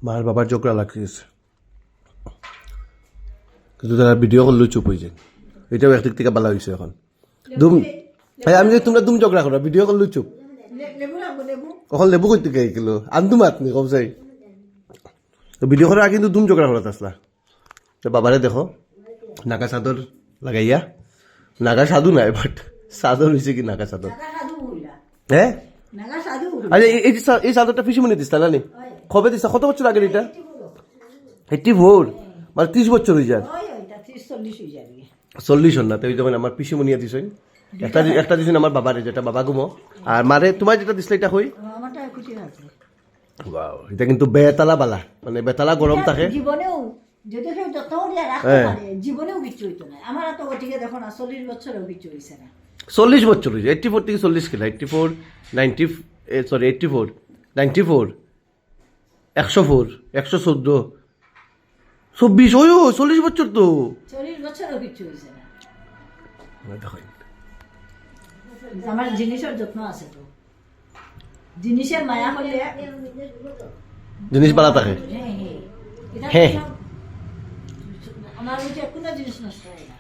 মার বাবার চোখরা লাগতেছে, কিন্তু তারা ভিডিও করলেও চুপ হয়ে যায়। এটাও একদিক থেকে ভালো হয়েছে। এখন দুম আমি যে তোমরা দুম ঝগড়া করো, ভিডিও করলেও চুপ। কখন লেবু করতে গেছিল আন্দু মাত নি কম চাই ভিডিও করার আগে কিন্তু দুম ঝগড়া করা আসলা। তো বাবারে দেখো নাগা চাদর লাগাইয়া, নাগা সাধু নাই বাট চাদর হয়েছে কি নাগা চাদর। হ্যাঁ আচ্ছা এই চাদরটা পিসিমনি দিস না নি? কবে দিস? কত বছর আগের এটা? 84 মানে 30 বছর হয়ে যায়। 40 হন না তো, যখন আমার পিসিমনিয়া দিস একটা দিছেন আমার বাবারে, যেটা বাবা গুমো। আর মারে তোমার যেটা দিছিল এটা হই, এটা কিন্তু বেতালা বালা, মানে বেতালা গরম থাকে। জীবনেও যদি কেউ যত্ন করে রাখতে পারে জীবনেও কিছু হইতো না। আমার তো ওটিকে দেখো না 40 বছরেও কিছু হইছে না। 40 বছর হয়েছে। 84 থেকে 40 কিলো, 84 90 সরি 84 94 104 114 24 ওই 40 বছর তো। 40 বছরেও কিছু হইছে না। দেখো আমার জিনিসের যত্ন আছে তো, জিনিসের মায়া করলে জিনিস বালা থাকে। হ্যাঁ আমার কোনো জিনিস নষ্ট হয় না।